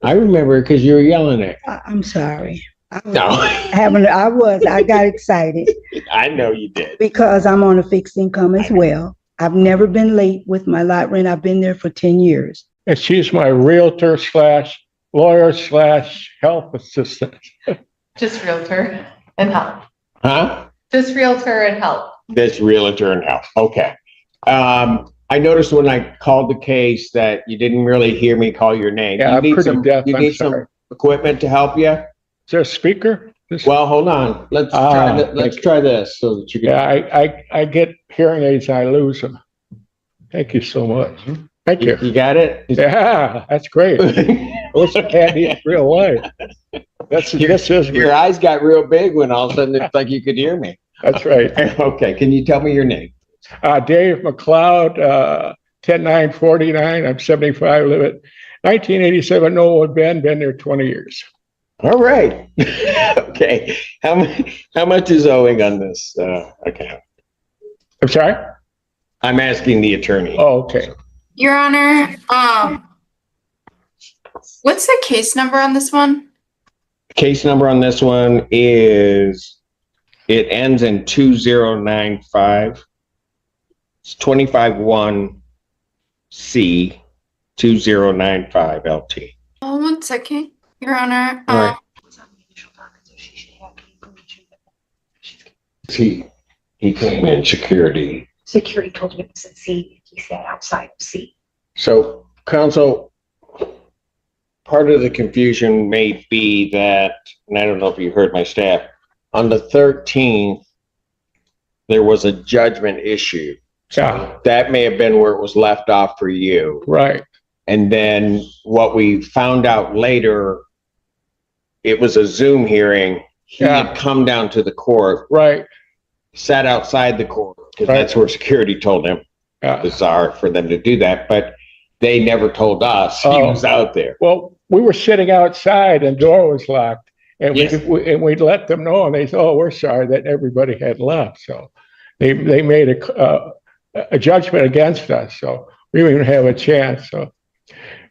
I remember because you were yelling at me. I'm sorry. No. I got excited I know you did. because I'm on a fixed income as well. I've never been late with my lot rent. I've been there for 10 years. And she's my realtor slash lawyer slash health assistant. Just realtor and help. Huh? Just realtor and help. This realtor and health. Okay. I noticed when I called the case that you didn't really hear me call your name. Yeah, I'm pretty deaf. You I'm need sorry. some equipment to help you? Is there a speaker? Well, hold on. Let's try this so that you can. Yeah, I get hearing aids and I lose them. Thank you so much. Thank you. You got it? Yeah, that's great. I wish I had it in real life. Your eyes got real big when all of a sudden it's like you could hear me. That's right. Okay. Can you tell me your name? Dave McLeod, 10949. I'm 75. Live at 1987 Norwood Bend. Been there 20 years. All right. Okay. How much is owing on this account? I'm sorry? I'm asking the attorney. Oh, okay. Your Honor, what's the case number on this one? Case number on this one is, it ends in 2095. It's 251C 2095 LT. Oh, 1 second, Your Honor. All right. He came in security. Security told him it was at C. He sat outside of C. So, counsel, part of the confusion may be that, and I don't know if you heard my staff, on the 13th, there was a judgment issued. Yeah. That may have been where it was left off for you. Right. And then what we found out later, it was a Zoom hearing. He had come down to the court. Right. Sat outside the court because Right. that's where security told him. Bizarre for them to do that, but they never told us he was out there. Well, we were sitting outside and the door was locked, and Yes. we'd let them know, and they said, "Oh, we're sorry that everybody had left." So they made a judgment against us, so we didn't even have a chance. So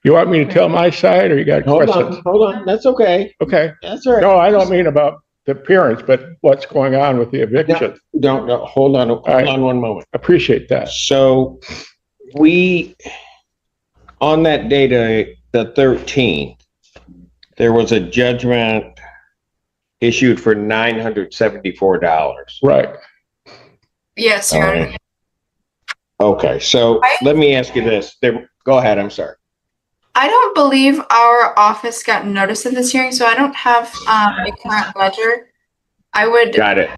you want me to tell my side, or you got questions? Hold on. That's okay. Okay. That's all right. No, I don't mean about the appearance, but what's going on with the eviction. Don't hold on. Hold on one moment. Appreciate that. So on that date, the 13th, there was a judgment issued for $974. Right. Yes, Your Honor. Okay, so let me ask you this. Go ahead. I'm sorry. I don't believe our office got notice of this hearing, so I don't have a current ledger. I would Got it.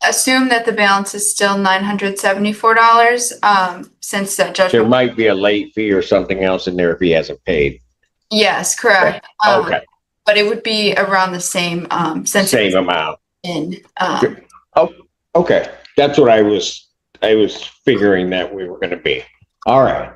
assume that the balance is still $974 since that There judgment. might be a late fee or something else in there if he hasn't paid. Yes, correct. Okay. But it would be around the same since Same it's amount. in. Okay, that's what I was figuring that we were going to be. All right.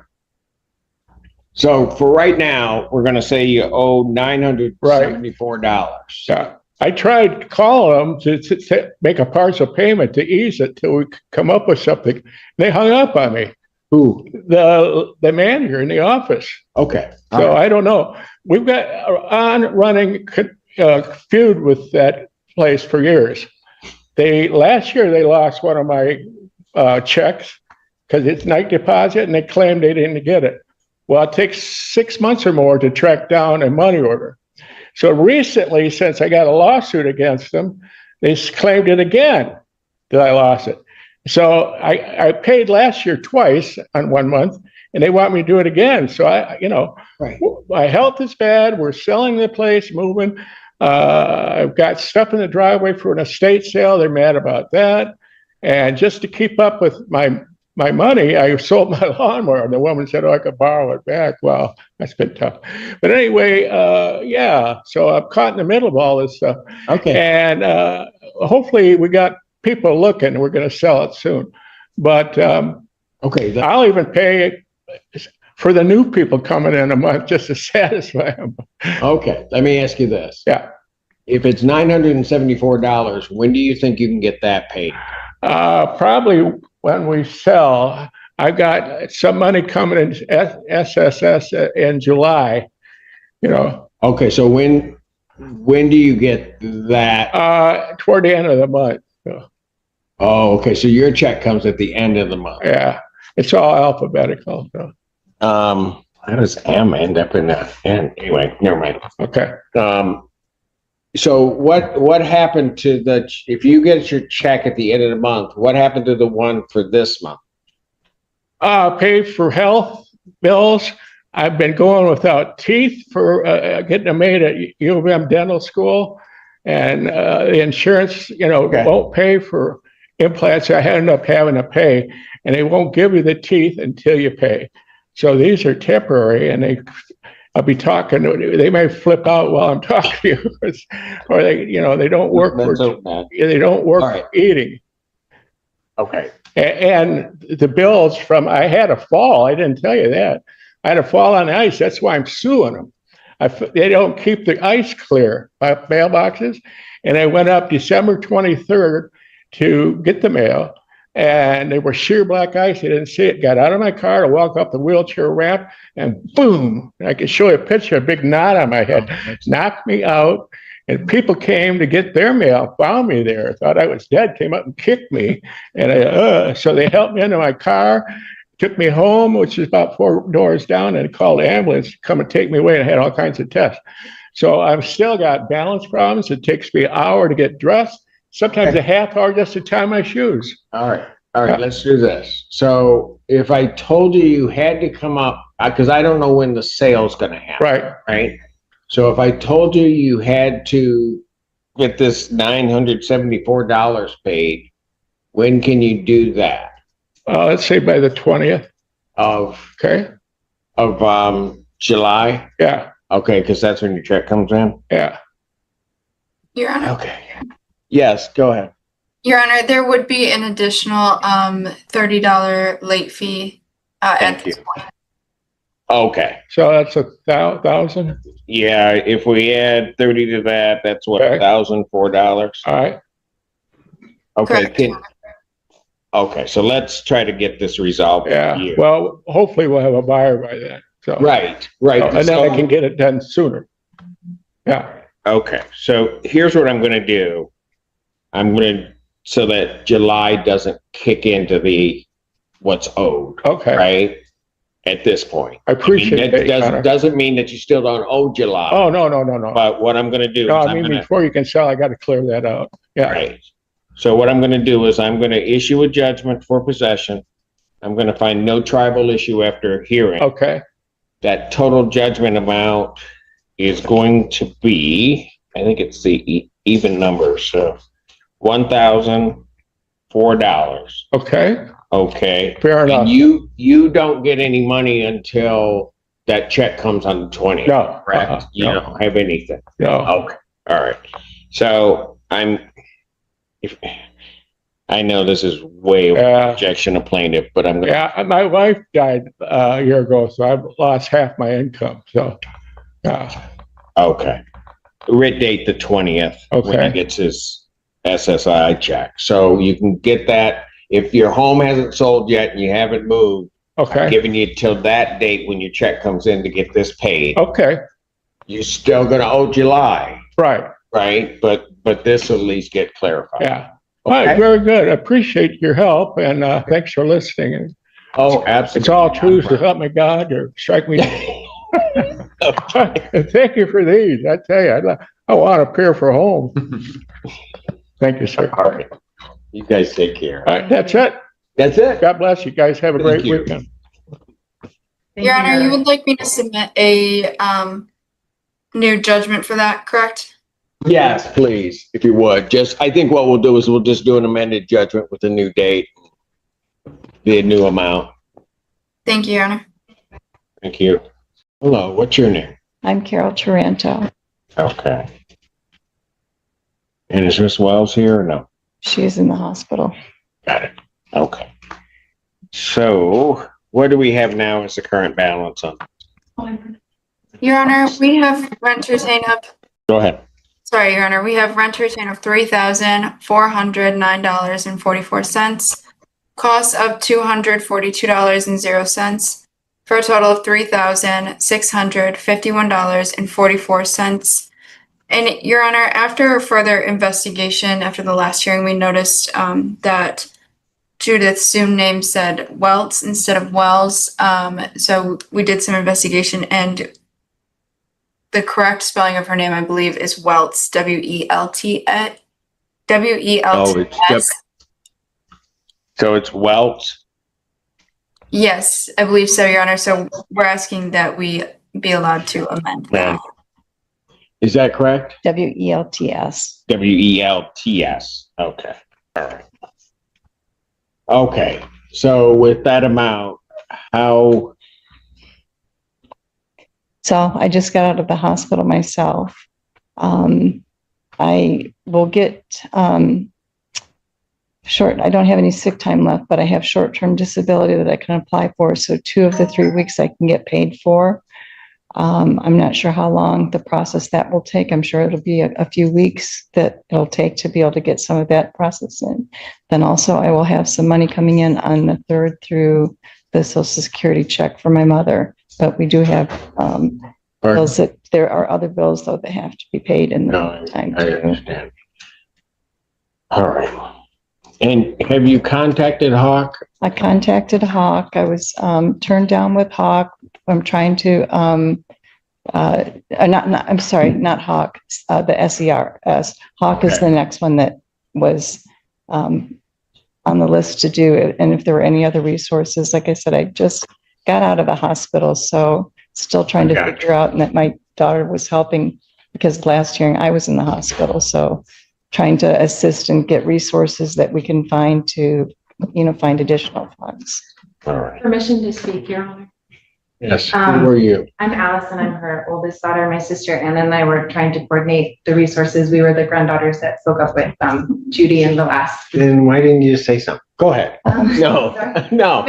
So for right now, we're going to say you owe $974. Yeah. I tried calling them to make a partial payment to ease it till we could come up with something. They hung up on me. Who? The manager in the office. Okay. So I don't know. We've got on running feud with that place for years. Last year they lost one of my checks because it's night deposit, and they claimed they didn't get it. Well, it takes 6 months or more to track down a money order. So recently, since I got a lawsuit against them, they claimed it again that I lost it. So I paid last year twice on 1 month, and they want me to do it again. So my health is bad. We're selling the place, moving. I've got stuff in the driveway for an estate sale. They're mad about that. And just to keep up with my money, I sold my lawnmower. And the woman said, "Oh, I could borrow it back." Well, that's been tough. But anyway, so I'm caught in the middle of all this stuff. Okay. And hopefully we got people looking. We're going to sell it soon. But Okay. I'll even pay for the new people coming in a month just to satisfy them. Okay. Let me ask you this. Yeah. If it's $974, when do you think you can get that paid? Probably when we sell. I've got some money coming in SSS in July. Okay, so when do you get that? Toward the end of the month. Oh, okay, so your check comes at the end of the month. Yeah, it's all alphabetical. So. How does M end up in that? And anyway, never mind. Okay. So what happened to if you get your check at the end of the month, what happened to the one for this month? Paid for health bills. I've been going without teeth for getting them made at U of M Dental School, and the insurance, Okay. won't pay for implants. I ended up having to pay, and they won't give you the teeth until you pay. So these are temporary, and I'll be talking. They may flip out while I'm talking to you, or they don't work they don't work All right. for eating. Okay. And the bills from, I had a fall. I didn't tell you that. I had a fall on the ice. That's why I'm suing them. They don't keep the ice clear, mailboxes. And I went up December 23rd to get the mail, and they were sheer black ice. I didn't see it. Got out of my car to walk up the wheelchair ramp, and boom, I can show you a picture, a big knot on my head, knocked me out. And people came to get their mail, found me there, thought I was dead, came up and kicked me. And so they helped me into my car, took me home, which is about 4 doors down, and called the ambulance to come and take me away, and I had all kinds of tests. So I've still got balance problems. It takes me an hour to get dressed, sometimes a half hour just to tie my shoes. All right, let's do this. So if I told you had to come up, because I don't know when the sale's going to happen. Right. So if I told you had to get this $974 paid, when can you do that? Let's say by the 20th. Of July? Yeah. Okay, because that's when your check comes in? Yeah. Your Honor. Okay. Yes, go ahead. Your Honor, there would be an additional $30 late fee at this point. Okay. So that's $1,000? Yeah, if we add 30 to that, that's what, Okay. $1,004? All right. Okay. Correct. Okay, so let's try to get this resolved. Yeah. Well, hopefully we'll have a buyer by then. So Right. and then I can get it done sooner. Yeah. Okay, so here's what I'm going to do. So that July doesn't kick into what's owed. Okay. Right? At this point. I appreciate that. Connor. Doesn't mean that you still don't owe July. Oh, no. But what I'm going to do No, is I mean, before you can sell, I got to clear that out. Yeah. Right. So what I'm going to do is I'm going to issue a judgment for possession. I'm going to find no tribal issue after hearing. Okay. That total judgment amount is going to be, I think it's the even number, so $1,004. Okay. Okay. Fair enough. And you don't get any money until that check comes on the 20th. No. Correct? You no. don't have anything. No. Okay. All right. So I know this is way over objection of plaintiff, but I'm gonna. Yeah, my wife died a year ago, so I've lost half my income. So, Okay. Writ date the 20th when Okay. he gets his SSI check. So you can get that if your home hasn't sold yet and you haven't moved. Okay. I'm giving you till that date when your check comes in to get this paid. Okay. You're still gonna owe July, Right. right? But this will at least get clarified. Yeah. All Okay. right. Very good. I appreciate your help, and thanks for listening. And Oh, absolutely. it's all true. So help me God, or strike me. Thank you for these. I tell you, I want to appear for home. Thank you, sir. All right. You guys take care. All right. That's it. That's it. God bless you guys. Have a great Thank you. weekend. Your Honor, you would like me to submit a new judgment for that, correct? Yes, please, if you would. I think what we'll do is we'll just do an amended judgment with a new date, the new amount. Thank you, Your Honor. Thank you. Hello, what's your name? I'm Carol Taranto. Okay. And is Miss Wells here or no? She's in the hospital. Got it. Okay. So what do we have now as the current balance on? Your Honor, we have rent retain of, Go ahead. sorry, Your Honor, we have rent retain of $3,409.44. Cost of $242.00. for a total of $3,651.44. And Your Honor, after further investigation, after the last hearing, we noticed that Judith's Zoom name said Welts instead of Wells. So we did some investigation, and the correct spelling of her name, I believe, is Welts, W-E-L-T-S. So it's Welts. Yes, I believe so, Your Honor. So we're asking that we be allowed to amend that. Is that correct? WELTS. WELTS. Okay. All right. Okay. So with that amount, how? So I just got out of the hospital myself. I will get I don't have any sick time left, but I have short-term disability that I can apply for. So 2 of the 3 weeks I can get paid for. I'm not sure how long the process that will take. I'm sure it'll be a few weeks that it'll take to be able to get some of that process in. Then also I will have some money coming in on the 3rd through the Social Security check for my mother. But we do have bills that there are other bills though that have to be paid in the time. I understand. All right. And have you contacted Hawk? I contacted Hawk. I was turned down with Hawk. I'm trying to I'm sorry, not Hawk, the SERS. Hawk is the next one that was on the list to do it. And if there were any other resources, like I said, I just got out of the hospital, so still trying to figure out, and that my daughter was helping because last hearing I was in the hospital, so trying to assist and get resources that we can find to, find additional funds. All right. Permission to speak, Your Honor. Yes. Who were you? I'm Allison. I'm her oldest daughter. My sister Anna and I were trying to coordinate the resources. We were the granddaughters that spoke up with Judy in the last. Then why didn't you say something? Go ahead. No. Sorry. Now,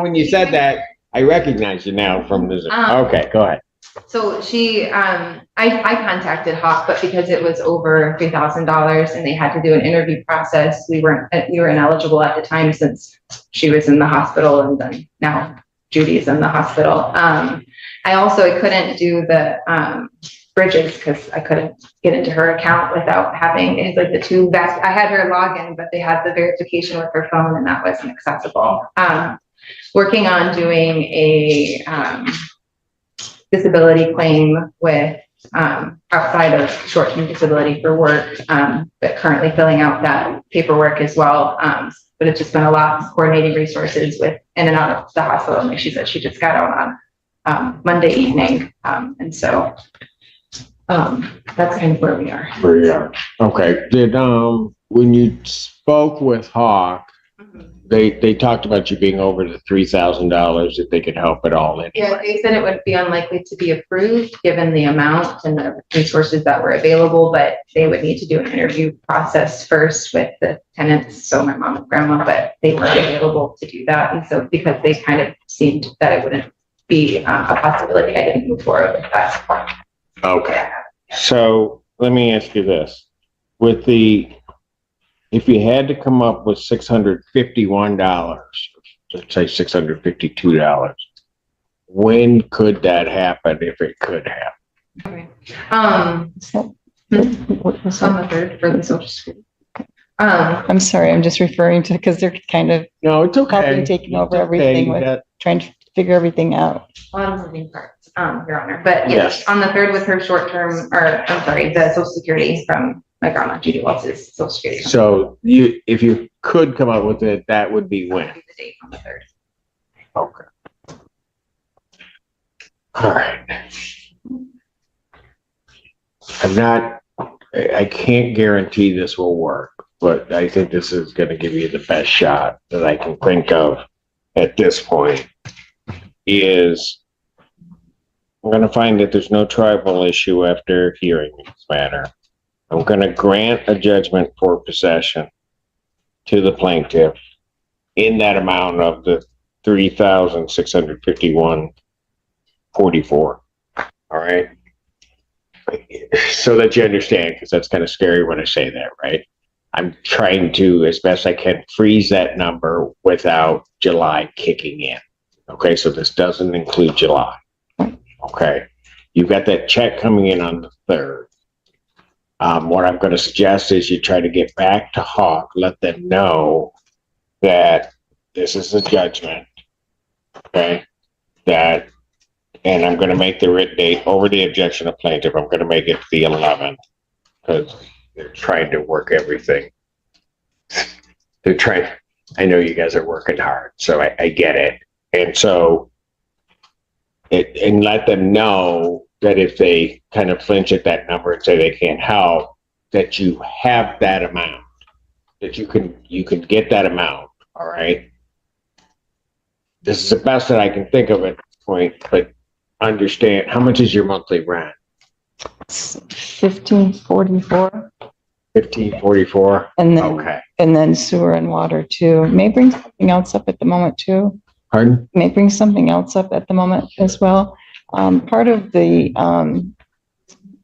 when you said that, I recognize you now from this. Okay, go ahead. So she, I contacted Hawk, but because it was over $3,000 and they had to do an interview process, we were ineligible at the time since she was in the hospital, and then now Judy is in the hospital. I couldn't do the bridges because I couldn't get into her account without having, it's like the two best. I had her log in, but they had the verification with her phone and that wasn't accessible. Working on doing a disability claim with outside of short-term disability for work, but currently filling out that paperwork as well. But it's just been a lot coordinating resources with in and out of the hospital. Like she said, she just got out on Monday evening. And so that's kind of where we are. Okay. Did, when you spoke with Hawk, they talked about you being over the $3,000 if they could help at all. Anyway. Yeah, they said it would be unlikely to be approved given the amount and the resources that were available, but they would need to do an interview process first with the tenants. So my mom and grandma, but they weren't available to do that. And so because they kind of seemed that it wouldn't be a possibility, I didn't move forward with that. Okay. So let me ask you this. If you had to come up with $651, let's say $652, when could that happen if it could happen? Okay. On the 3rd for the Social Security. I'm sorry, I'm just referring to, because they're kind of it's okay. helping taking over everything with trying to figure everything out. A lot of moving parts, Your Honor. But yes, on the 3rd with her short-term, the Social Security from my grandma Judy Waltz's Social Security. So if you could come up with it, that would be when? That would be the date on the 3rd. Okay. All right. I can't guarantee this will work, but I think this is going to give you the best shot that I can think of at this point. Is I'm going to find that there's no tribal issue after hearing this matter. I'm going to grant a judgment for possession to the plaintiff in that amount of the $3,651.44. All right. So that you understand, because that's kind of scary when I say that, right? I'm trying to, as best I can, freeze that number without July kicking in. Okay, so this doesn't include July. Okay, you've got that check coming in on the 3rd. What I'm going to suggest is you try to get back to Hawk, let them know that this is a judgment. Okay, that, and I'm going to make the writ date over the objection of plaintiff. I'm going to make it the 11th because they're trying to work everything. They're trying. I know you guys are working hard, so I get it. And so, and let them know that if they kind of flinch at that number and say they can't help, that you have that amount, that you can get that amount. All right. This is the best that I can think of at this point, but understand, how much is your monthly rent? 1544. 1544. And then, Okay. and then sewer and water too. May bring something else up at the moment too. Pardon? May bring something else up at the moment as well. Part of the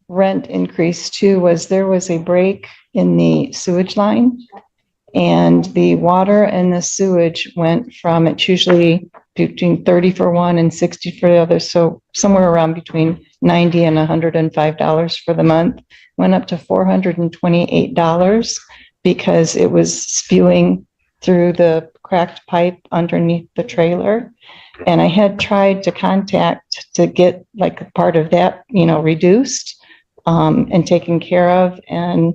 rent increase too was there was a break in the sewage line, and the water and the sewage went from, it's usually between 30 for one and 60 for the other, so somewhere around between $90 and $105 for the month, went up to $428 because it was spewing through the cracked pipe underneath the trailer. And I had tried to contact to get like a part of that, reduced and taken care of, and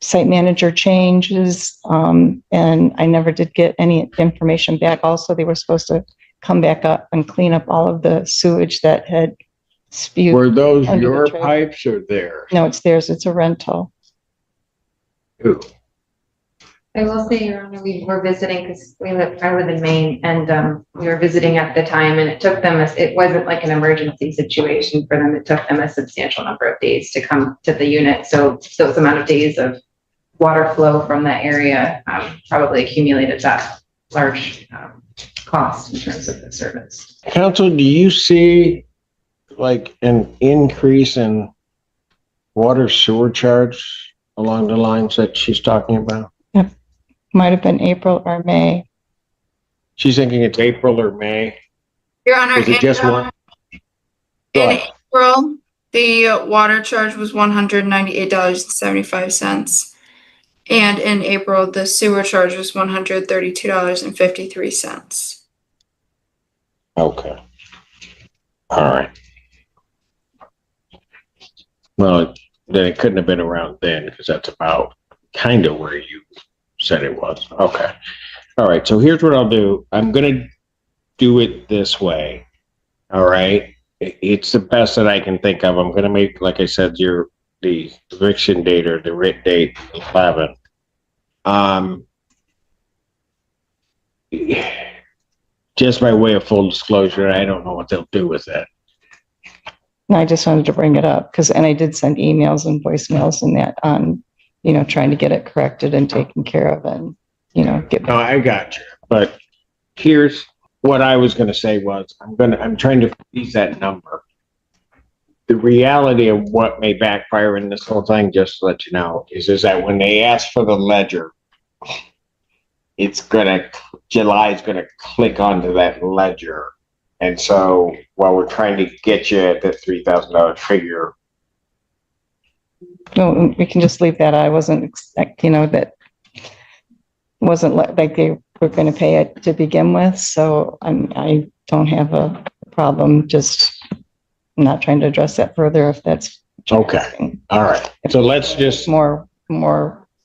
site manager changes, and I never did get any information back. Also, they were supposed to come back up and clean up all of the sewage that had spewed. Were those under the your trailer. pipes or theirs? No, it's theirs. It's a rental. Ooh. I will say, Your Honor, we were visiting because I live in Maine, and we were visiting at the time, and it took them, it wasn't like an emergency situation for them. It took them a substantial number of days to come to the unit. So those amount of days of water flow from that area probably accumulated that large cost in terms of the service. Council, do you see like an increase in water sewer charge along the lines that she's talking about? Yep. Might have been April or May. She's thinking it's April or May. Your Honor, Was it just one? Go in ahead. April, the water charge was $198.75. And in April, the sewer charge was $132.53. Okay. All right. Well, then it couldn't have been around then because that's about kind of where you said it was. Okay. All right. So here's what I'll do. I'm going to do it this way. All right. It's the best that I can think of. I'm going to make, like I said, the eviction date or the writ date 11. Just by way of full disclosure, I don't know what they'll do with it. And I just wanted to bring it up and I did send emails and voicemails and that on, trying to get it corrected and taken care of and, get. No, I got you. But here's what I was going to say was I'm trying to freeze that number. The reality of what may backfire in this whole thing, just to let you know, is that when they ask for the ledger, July is going to click onto that ledger. And so while we're trying to get you at that $3,000 figure. No, we can just leave that. I wasn't expecting, that wasn't like they were going to pay it to begin with. So I don't have a problem. Just not trying to address that further if that's okay. All right. So let's just more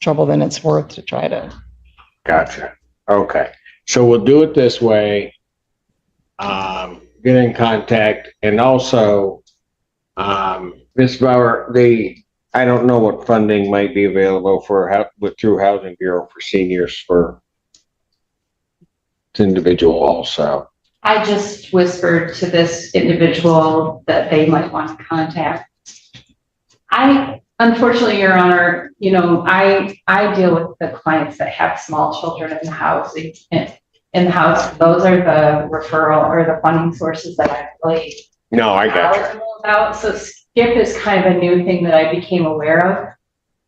trouble than it's worth to try to. Gotcha. Okay. So we'll do it this way. Get in contact, and also, Ms. Bauer, I don't know what funding might be available through Housing Bureau for seniors for this individual also. I just whispered to this individual that they might want to contact. Unfortunately, Your Honor, I deal with the clients that have small children in the house. Those are the referral or the funding sources that I'm really knowledgeable about. So SCIP is kind of a new thing that I became aware of.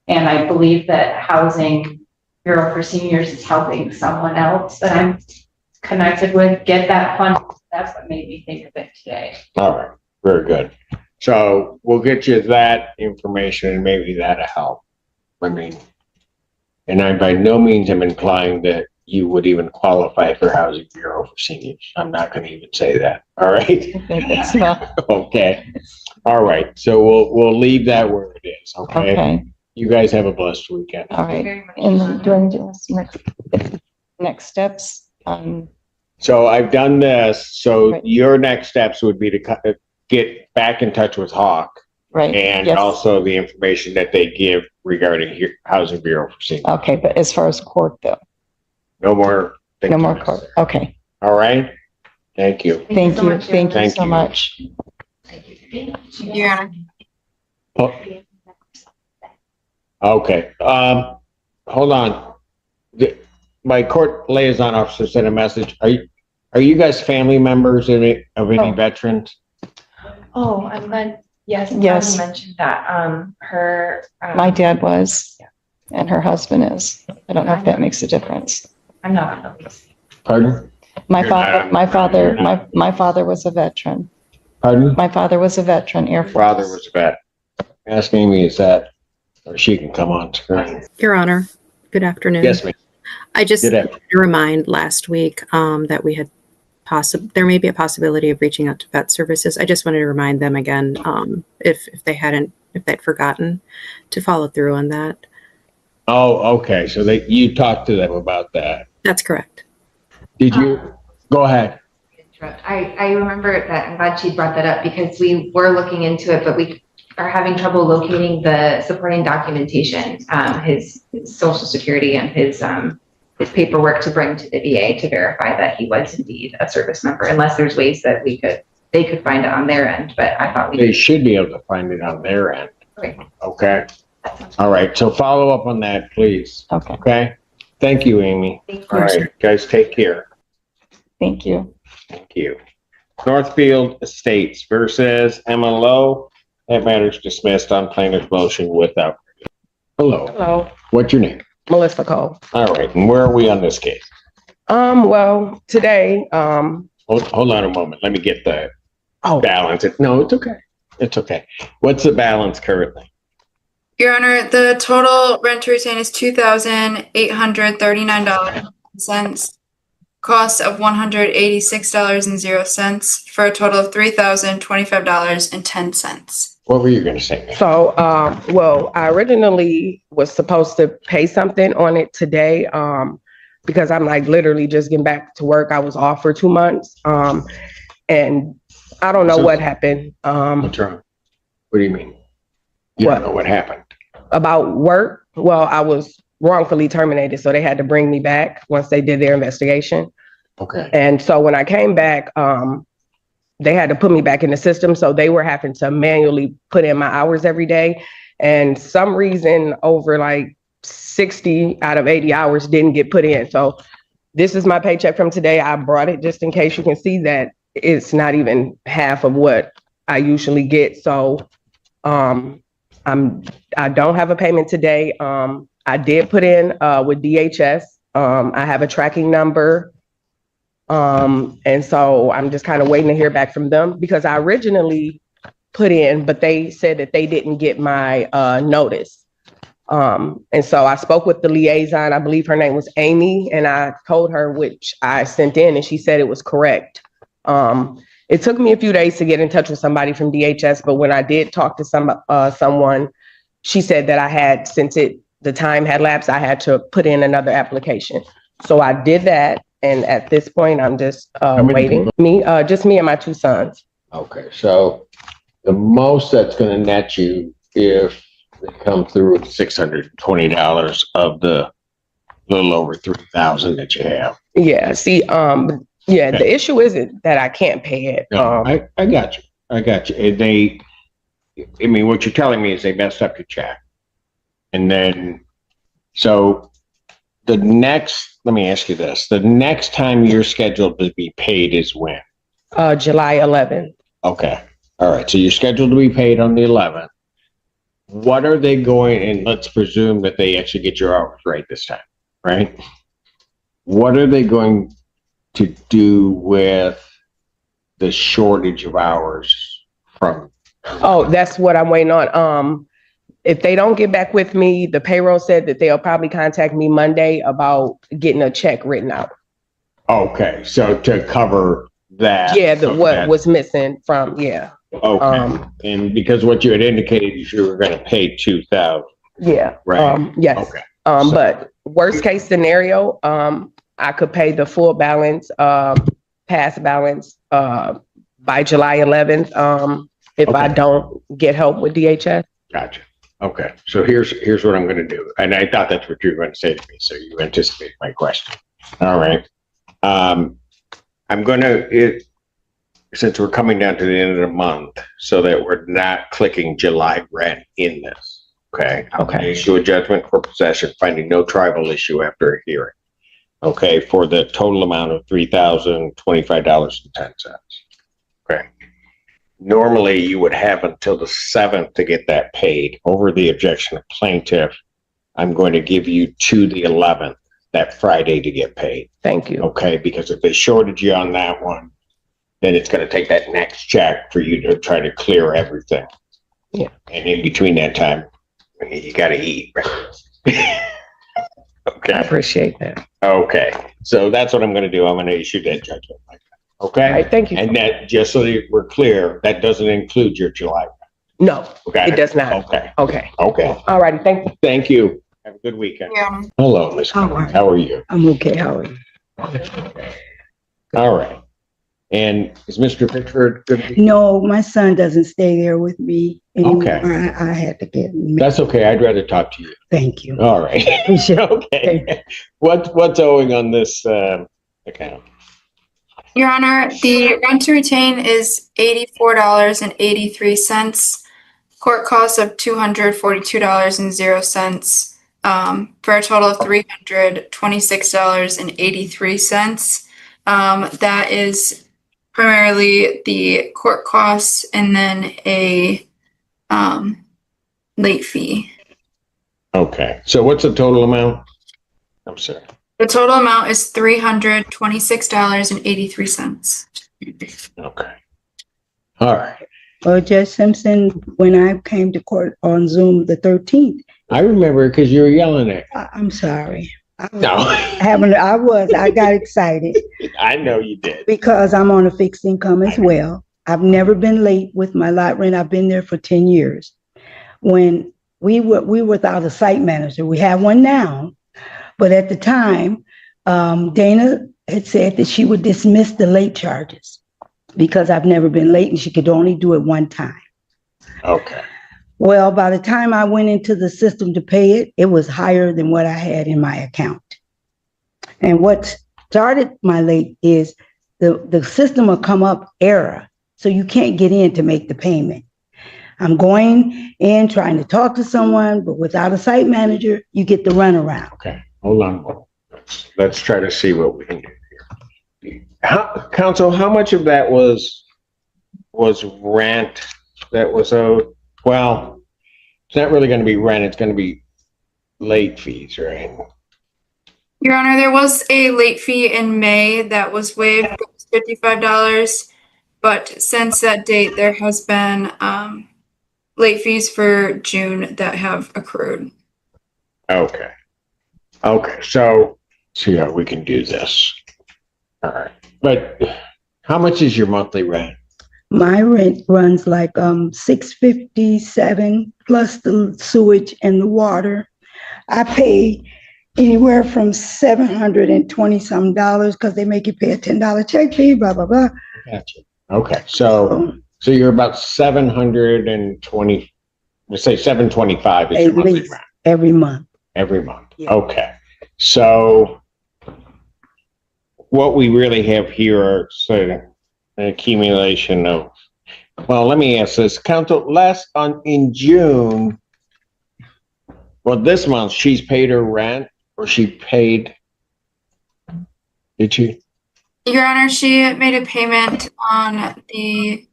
And I believe that Housing Bureau for Seniors is helping someone else, but connected with get that funding. That's what made me think of it today. All right, very good. So we'll get you that information and maybe that'll help. I mean, and I by no means am implying that you would even qualify for Housing Bureau for seniors. I'm not going to even say that. All right. That's not, Okay. All right. So we'll leave that where it is. Okay. okay, You guys have a blessed weekend. all Thank you right. very much. And then do I need to ask next steps? So I've done this. So Right. your next steps would be to get back in touch with Hawk Right, and yes. also the information that they give regarding Housing Bureau for seniors. Okay, but as far as court though, No more. no more court, okay, All right. Thank you. thank so you, much, thank you Thank so you. much. Your Honor. Okay. Hold on. My court liaison officer sent a message. Are you guys family members of any Oh. veterans? Oh, I'm glad, yes, Yes. you mentioned that, her. My dad was, and her husband is. I don't know if that makes a difference. I'm not. Pardon? My You're father, not- my father, you're not- my father was a veteran. Pardon? My father was a veteran, Air Force. Father was a vet. Ask Amy, is that, or she can come on screen. Your Honor, good afternoon. Yes, ma'am. I just Good wanted afternoon. to remind last week that we had there may be a possibility of reaching out to vet services. I just wanted to remind them again, if they'd forgotten to follow through on that. Oh, okay. So you talked to them about that. That's correct. Did you? Go ahead. I remember that. I'm glad she brought that up because we were looking into it, but we are having trouble locating the supporting documentation, his social security and his paperwork to bring to the VA to verify that he was indeed a service member, unless there's ways that they could find it on their end, but I thought They should be able to find it on their end. Okay. Okay. All right. So follow up on that, please. Okay, Okay. Thank you, Amy. All right, guys, take care. thank you. Thank you. Northfield Estates versus Emma Lowe. That matter's dismissed on plaintiff's motion without. Hello. Hello, What's your name? Melissa Cole. All right. And where are we on this case? Well, today, Hold on a moment. Let me get the oh, balance. No, it's okay. It's okay. What's the balance currently? Your Honor, the total rent to retain is $2,839.00. Cost of $186.00 for a total of $3,025.10. What were you going to say? so, well, I originally was supposed to pay something on it today, because I'm like literally just getting back to work. I was off for 2 months, and I don't know what happened, What's wrong? What do you mean? You What? don't know what happened? about work. Well, I was wrongfully terminated, so they had to bring me back once they did their investigation. Okay. And so when I came back, they had to put me back in the system. So they were having to manually put in my hours every day. And some reason over like 60 out of 80 hours didn't get put in. So this is my paycheck from today. I brought it just in case you can see that it's not even half of what I usually get. So I don't have a payment today. I did put in with DHS. I have a tracking number. And so I'm just kind of waiting to hear back from them because I originally put in, but they said that they didn't get my notice. And so I spoke with the liaison. I believe her name was Amy, and I told her which I sent in, and she said it was correct. It took me a few days to get in touch with somebody from DHS, but when I did talk to someone, she said that I had, since the time had lapsed, I had to put in another application. So I did that, and at this point, I'm just many waiting. Just me and my 2 sons. Okay. So the most that's going to net you if they come through with $620 of the little over 3,000 that you have. Yeah. See, the issue isn't that I can't pay it. No, I got you. I got you. I mean, what you're telling me is they messed up your check. And then, so let me ask you this. The next time you're scheduled to be paid is when? July 11th. Okay. All right. So you're scheduled to be paid on the 11th. What are they going, and let's presume that they actually get your hours right this time, right? What are they going to do with the shortage of hours from, Oh, that's what I'm waiting on. If they don't get back with me, the payroll said that they'll probably contact me Monday about getting a check written out. okay, so to cover that. Yeah, so what that- was missing from, yeah. Okay, and because what you had indicated is you were gonna pay 2,000, Yeah. right? Yes. Okay, But worst case scenario, I could pay the full balance, past balance, by July 11th, if I Okay. don't get help with DHS. gotcha. Okay, so here's what I'm gonna do, and I thought that's what you were gonna say to me, so you anticipate my question. All right. I'm gonna, since we're coming down to the end of the month, so that we're not clicking July rent in this, okay? I'm gonna issue a judgment for possession, finding no tribal issue after a hearing. Okay, for the total amount of $3,025.10. Okay. Normally, you would have until the 7th to get that paid. Over the objection of plaintiff, I'm going to give you to the 11th, that Friday, to get paid. Thank you. Okay, because if they shorted you on that one, then it's gonna take that next check for you to try to clear everything. Yeah. And in between that time, you gotta eat, right? I Okay, appreciate that. okay, so that's what I'm gonna do. I'm gonna issue that judgment like that, All okay? right, thank you. And that, just so that we're clear, that doesn't include your July. No, Okay. it does not. Okay, Okay. okay, All righty, thank you. thank you. Have a good weekend. Yeah. Hello, Ms. How are Cummings. you? How are you? I'm okay, how are you? All right. And is Mr. Pittsford good? No, my son doesn't stay there with me anymore. Okay. I had to get, That's okay. I'd rather talk to you. thank you. All right. Appreciate it. Okay. What's owing on this account? Your Honor, the rent to retain is $84.83. Court costs of $242.00, for a total of $326.83. That is primarily the court costs and then a late fee. Okay. So what's the total amount? I'm sorry. The total amount is $326.83. Okay. All right. Well, Judge Simpson, when I came to court on Zoom the 13th, I remember because you were yelling at me. I'm sorry. I No, got excited I know you did. because I'm on a fixed income as well. I've never been late with my lot rent. I've been there for 10 years. When we were without a site manager, we have one now, but at the time, Dana had said that she would dismiss the late charges because I've never been late and she could only do it one time. Okay. Well, by the time I went into the system to pay it, it was higher than what I had in my account. And what started my late is the system will come up error. So you can't get in to make the payment. I'm going in trying to talk to someone, but without a site manager, you get the runaround. Okay. Hold on. Let's try to see what we can do here. Counsel, how much of that was rent that was owed? Well, it's not really going to be rent. It's going to be late fees, right? Your Honor, there was a late fee in May that was waived, it was $55. But since that date, there has been late fees for June that have accrued. Okay. Okay. So see how we can do this. All right. But how much is your monthly rent? My rent runs like $657 plus the sewage and the water. I pay anywhere from $720 some because they make you pay a $10 check fee, blah, blah, blah. Gotcha. Okay. So you're about 720, let's say 725 is your At monthly least rent every month. every month. Yeah. Okay. So what we really have here are sort of an accumulation of, well, let me ask this. Counsel, in June, well, this month, she's paid her rent or she paid, did she? Your Honor, she made a payment on the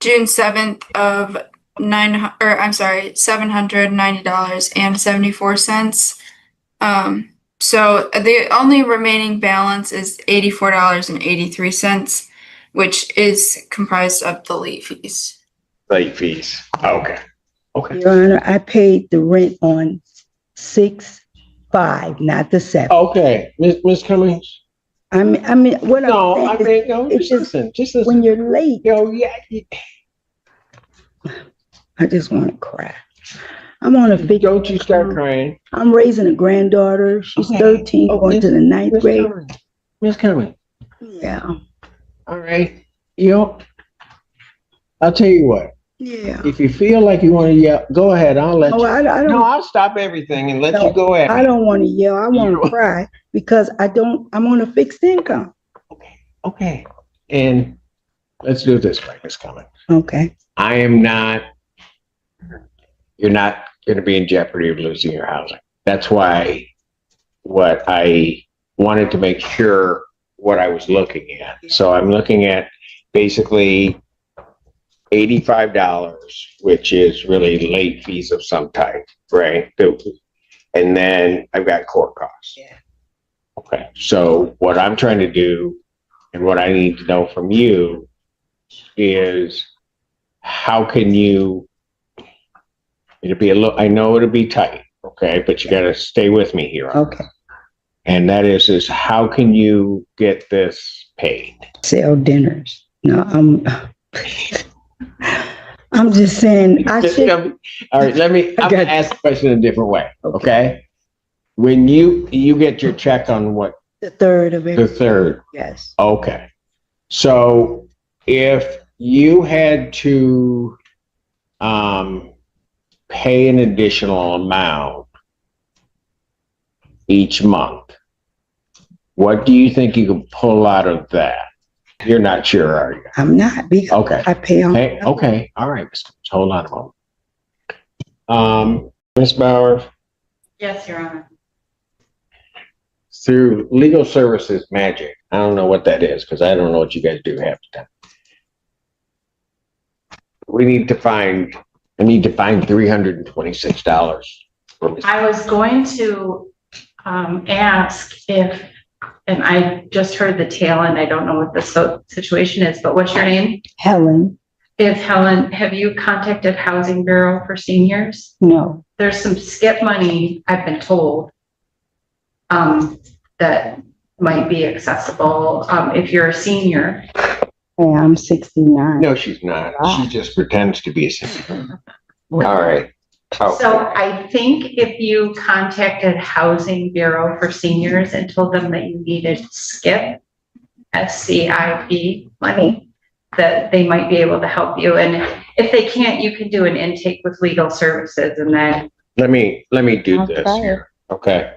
June 7th of $790.74. So the only remaining balance is $84.83, which is comprised of the late fees. Late fees. Okay. Okay. Your Honor, I paid the rent on 6/5, not the 7th. Okay, Ms. Cummings. I mean, what No, I'm I saying mean, no, it's just listen, just listen. when you're late, Yo, yeah, I just want to cry. I'm on a big. don't you start crying. I'm raising a granddaughter. She's Okay. 13, Oh, going to the 9th Ms. grade. Cummings. Ms. Cummings. Yeah, All right. You know, I'll tell you what. yeah. If you feel like you want to yell, go ahead. I'll let No, you. I No, don't. I'll stop everything and let No, you go ahead. I don't want to yell. I want to cry because I'm on a fixed income. Okay. And let's do it this way, Ms. Cummings. Okay. You're not going to be in jeopardy of losing your housing. That's why what I wanted to make sure what I was looking at. So I'm looking at basically $85, which is really late fees of some type, right? And then I've got court costs. Yeah. Okay. So what I'm trying to do and what I need to know from you is how can you, I know it'll be tight, okay, but you got to stay with me here. Okay. And that is how can you get this paid? Sell dinners. No, I'm just saying I should. All right, I'm gonna ask the question a different way, okay? When you get your check on what? The 3rd of it. The 3rd. Yes. Okay. So if you had to pay an additional amount each month, what do you think you could pull out of that? You're not sure, are you? I'm not because Okay. I pay on. Hey, okay. All right. Hold on a moment. Ms. Bauer, Yes, Your Honor. through legal services magic, I don't know what that is because I don't know what you guys do half the time. I need to find $326 for Ms. I was going to ask if, and I just heard the tail end, I don't know what the situation is, but what's your name? Helen. Helen, have you contacted Housing Bureau for seniors? No. There's some skip money, I've been told, that might be accessible, if you're a senior. Hey, I'm 69. No, she's not. She just pretends to be a sister. All right. Oh. So I think if you contacted Housing Bureau for seniors and told them that you needed SCIP, SCIP money, that they might be able to help you. And if they can't, you can do an intake with legal services and then. Let me do this here. Okay.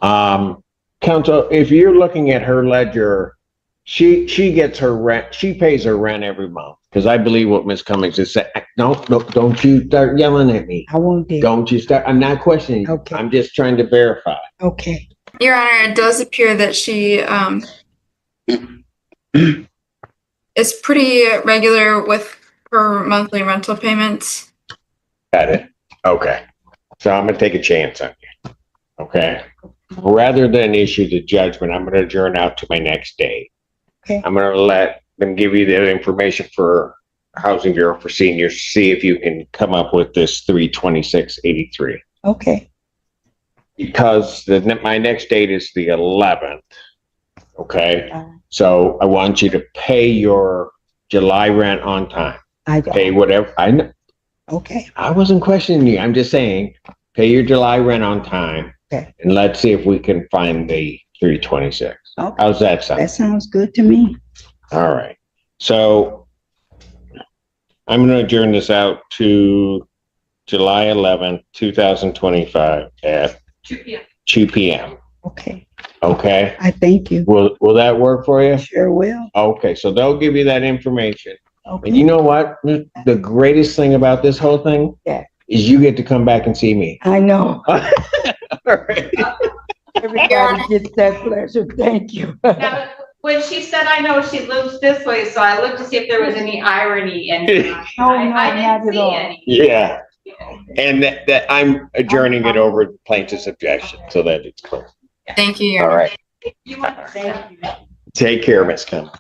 Counsel, if you're looking at her ledger, she gets her rent, she pays her rent every month. Because I believe what Ms. Cummings is saying. No, don't you start yelling at me. I won't do. Don't you start, I'm not questioning you. Okay. I'm just trying to verify. Okay. Your Honor, it does appear that she is pretty regular with her monthly rental payments. Got it. Okay. So I'm gonna take a chance on you. Okay. Rather than issue the judgment, I'm gonna adjourn out to my next day. Okay. I'm gonna let them give you the information for Housing Bureau for seniors, see if you can come up with this $326.83. Okay. Because my next date is the 11th. Okay. So I want you to pay your July rent on time. I Pay whatever. I know. Okay. I wasn't questioning you. I'm just saying, pay your July rent on time. Okay. And let's see if we can find the 326. Okay. How's that sound? That sounds good to me. All right. So I'm going to adjourn this out to July 11th, 2025 at 2 p.m. Okay. Okay. I thank you. Will that work for you? Sure will. Okay. So they'll give you that information. Okay. And you know what? The greatest thing about this whole thing is you get to come back and see me. I know. All right. Everybody gets that pleasure. Thank you. Now, when she said, I know she lives this way, so I looked to see if there was any irony in it. No, I not didn't at see all. any. Yeah. And that I'm adjourning it over plaintiff's objection so that it's clear. Thank you, Your All Honor. right. Take care, Miss Kim.